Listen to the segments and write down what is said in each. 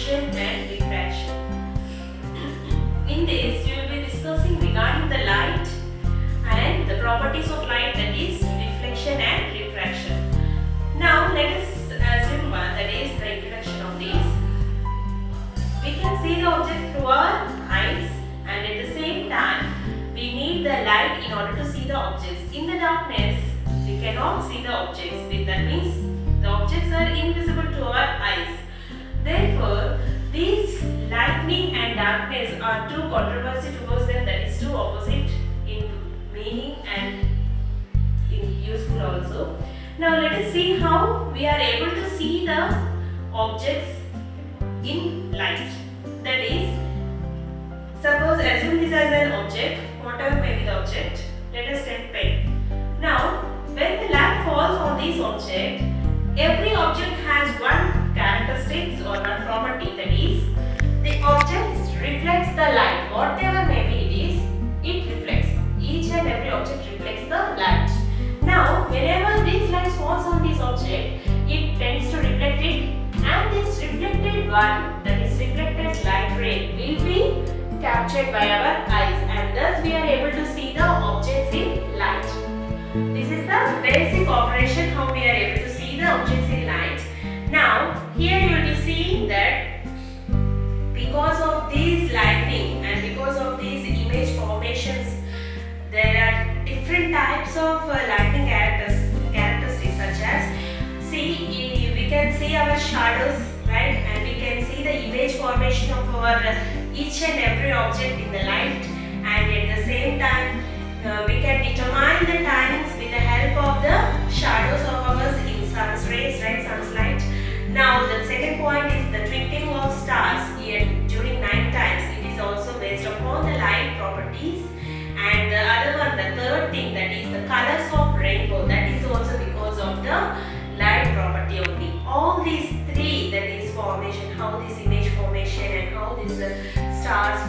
reflection and refraction. In this, we will be discussing regarding the light and the properties of light, that is reflection and refraction. Now let us assume that is the introduction of this. We can see the object through our eyes, and at the same time we need the light in order to see the objects. In the darkness we cannot see the objects, that means the objects are invisible to our eyes. Therefore, these lightning and darkness are two controversy towards them, that is two opposite in meaning and in useful also. Now let us see how we are able to see the objects in light. That is, suppose assume this as an object, whatever may be the object, let us take pen. Now when the light falls on this object, every object has one characteristics or one property, that is, the object reflects the light, whatever may be it is, it reflects. Each and every object reflects the light. Now whenever this light falls on this object, it tends to reflect it, and this reflected one, that is reflected light ray, will be captured by our eyes, and thus we are able to see the objects in light. This is the basic operation how we are able to see the objects in light. Now here you will be seeing that because of these lightning and because of these image formations, there are different types of lightning characteristics, such as, see, we can see our shadows, right, and we can see the image formation of our each and every object in the light, and at the same time we can determine the timings with the help of the shadows of ours in sun's rays, right, sun's light. Now the second point is the twinkling of stars during night times. It is also based upon the light properties. And the other one, the third thing, that is the colors of rainbow, that is also because of the light property only. All these three, that is formation, how this image formation and how this stars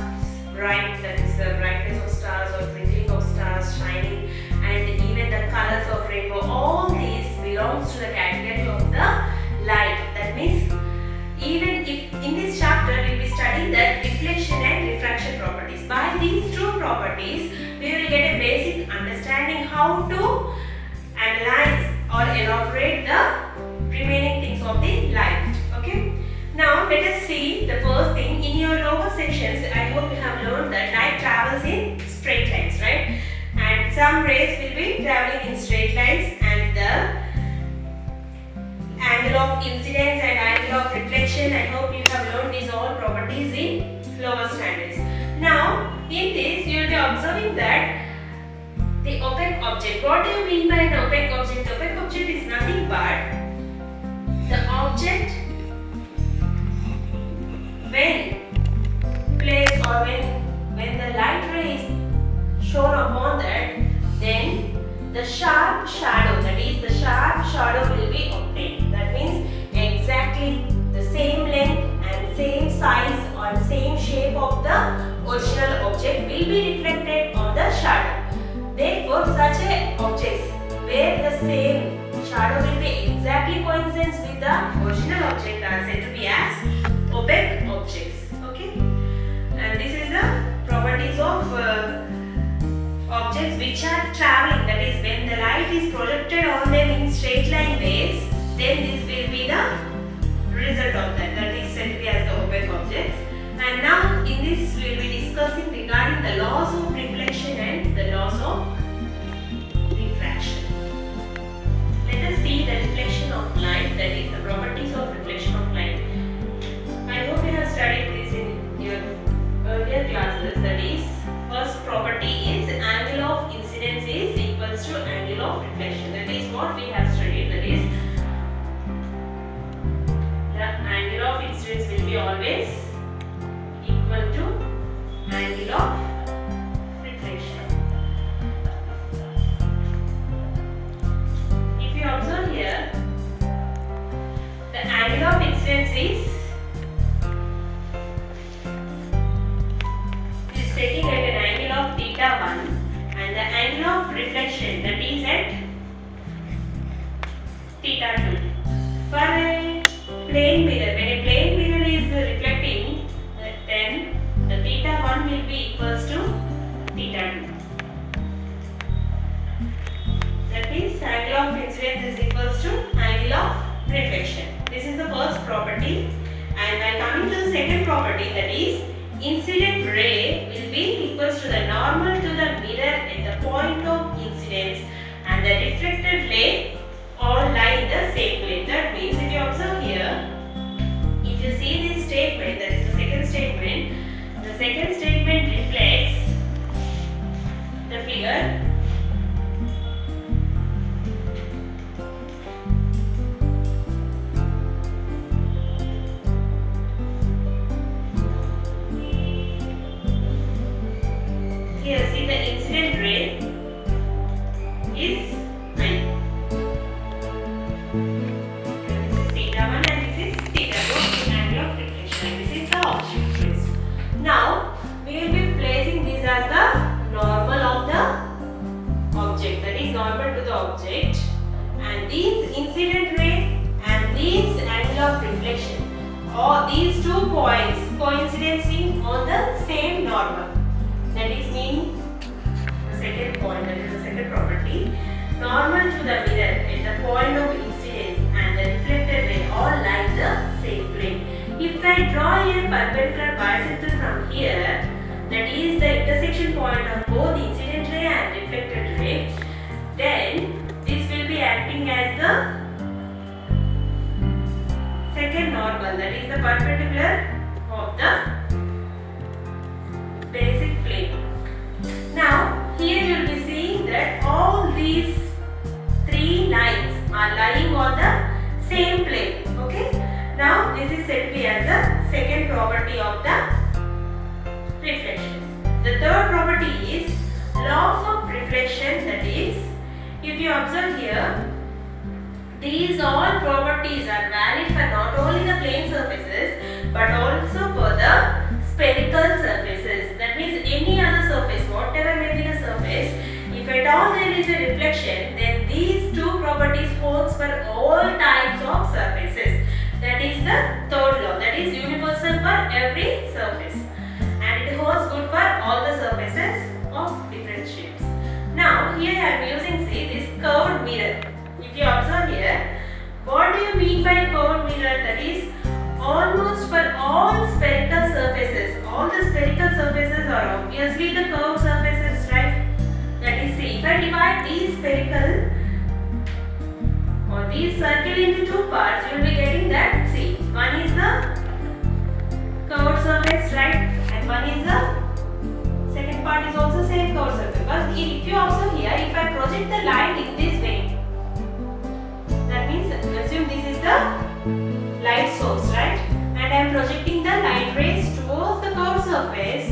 bright, that is the brightness of stars or twinkling of stars shining, and even the colors of rainbow, all these belongs to the category of the light. That means even if in this chapter we will be studying the reflection and refraction properties. By these two properties we will get a basic understanding how to analyze or elaborate the remaining things of the light. Okay. Now let us see the first thing. In your lower sections, I hope you have learned that light travels in straight lines, right? And some rays will be traveling in straight lines, and the angle of incidence and angle of reflection, I hope you have learned these all properties in lower standards. Now in this you will be observing that the opaque object. What do you mean by an opaque object? Opaque object is nothing but the object when placed or when the light ray is shown upon that, then the sharp shadow, that is the sharp shadow will be obtained. That means exactly the same length and same size or same shape of the original object will be reflected on the shadow. Therefore, such a objects where the same shadow will be exactly coincident with the original object are said to be as opaque objects. Okay, and this is the properties of objects which are traveling, that is when the light is projected on them in straight line ways, then this will be the result of that, that is said to be as the opaque objects. And now in this we will be discussing regarding the laws of reflection and the laws of refraction. Let us see the reflection of light, that is the properties of reflection of light. I hope you have studied this in your earlier classes. That is, first property is angle of incidence is equals to angle of reflection. That is what we have studied. That is, the angle of incidence will be always equal to angle of reflection. If you observe here, the angle of incidence is taking at an angle of theta 1, and the angle of reflection, that is at theta 2. For a plane mirror, when a plane mirror is reflected will be equals to theta 2. That means angle of incidence is equals to angle of reflection. This is the first property. And by coming to the second property, that is incident ray will be equals to the normal to the mirror at the point of incidence, and the reflected ray all lie in the same plane. That means if you observe here, if you see this statement, that is the second statement reflects the figure. Here see the incident ray is I. This is theta 1 and this is theta 2, angle of reflection, and this is the object trace. Now we will be placing this as the normal of the object, that is normal to the object, and these incident ray and these angle of reflection, or these 2 points coincidencing on the same normal. That is mean the second point, that is the second property. Normal to the mirror at the point of incidence and the reflected ray all lie in the same plane. If I draw a perpendicular bisector from here, that is the intersection point of both incident ray and reflected ray, then this will be acting as the second normal, that is the perpendicular of the basic plane. Now here you will be seeing that all these 3 lines are lying on the same plane. Okay. Now this is said to be as the second property of the reflection. The third property is laws of reflection, that is if you observe here, these all properties are valid for not only the plane surfaces but also for the spherical surfaces. That means any other surface, whatever may be the surface, if at all there is a reflection, then these 2 properties holds for all types of surfaces. That is the third law, that is universal for every surface, and it holds good for all the surfaces of different shapes. Now here I am using, see, this curved mirror. If you observe here, what do you mean by curved mirror? That is almost for all spherical surfaces. All the spherical surfaces are obviously the curved surfaces, right? That is, see, if I divide these spherical or these circle into 2 parts, you will be getting that, see, one is the curved surface, right? And one is the second part is also same curved surface. But if you observe here, if I project the light in this way, that means assume this is the light source, right? And I am projecting the light rays towards the curved surface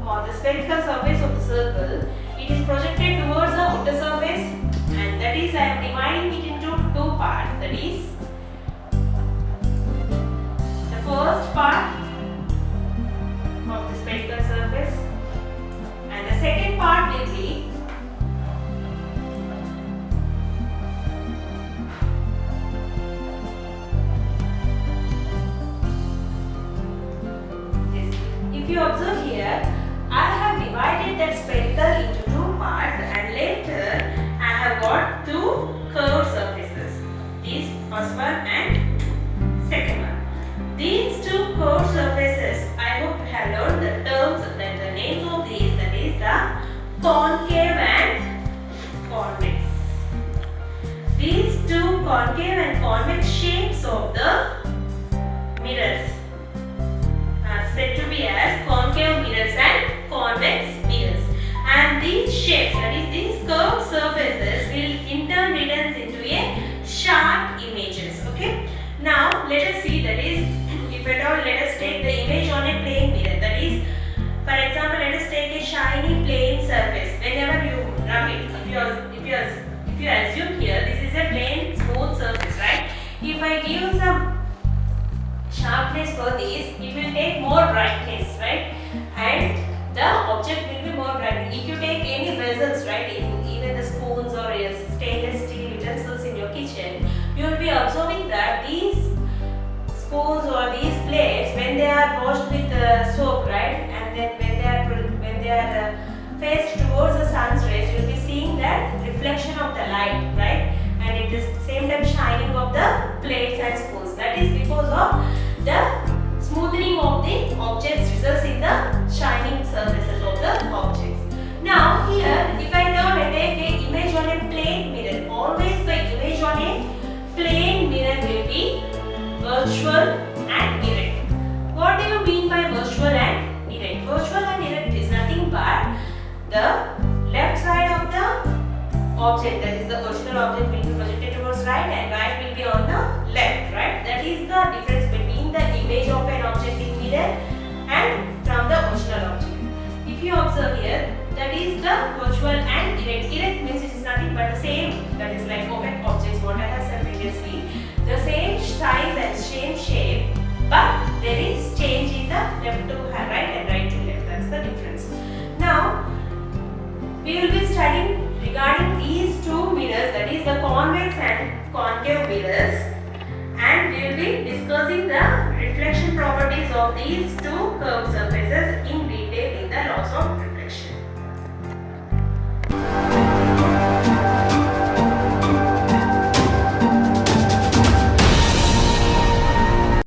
or the spherical surface of the circle. It is projected towards the outer surface, and that is I am dividing it into 2 parts. That is the first part of the spherical surface, and the second part will be this. If you observe here, I have divided that spherical into 2 parts, and later I have got 2 curved surfaces. This first one and second one. These 2 curved surfaces, I hope you have learned the terms, that the names of these, that is the concave and convex. These 2 concave and convex shapes of the mirrors are said to be as concave mirrors and convex mirrors. And these shapes, that is these curved surfaces, will in turn return into a sharp images. Okay. Now let us see, that is, if at all, let us take the image on a plane mirror. That is, for example, let us take a shiny plane surface. Whenever you rub it, if you assume here this is a plain smooth surface, right? If I give some sharpness for this, it will take more brightness, right? And the object will be more bright. If you take any vessels, right, even the spoons or stainless steel utensils in your kitchen, you will be observing that these spoons or these plates, when they are washed with soap, right, and then when they are faced towards the sun's rays, you will be seeing that reflection of the light, right? And it is same time shining of the plates and spoons. That is because of the smoothing of the objects results in the shining surfaces of the objects. Now here, if I turn and take an image on a plane mirror, always the image on a plane mirror will be virtual and erect. What do you mean by virtual and erect? Virtual and erect is nothing but the left side of the object, that is the original object, will be projected towards right and right will be on the left, right? That is the difference between the image of an object in mirror and from the original object. If you observe here, that is the virtual and erect. Erect means it is nothing but the same, that is like opaque objects what I have said previously. The same size and same shape, but there is change in the left to right and right to left. That's the difference. Now, we will be studying regarding these two mirrors, that is the convex and concave mirrors, and we will be discussing the reflection properties of these two curved surfaces in detail in the laws of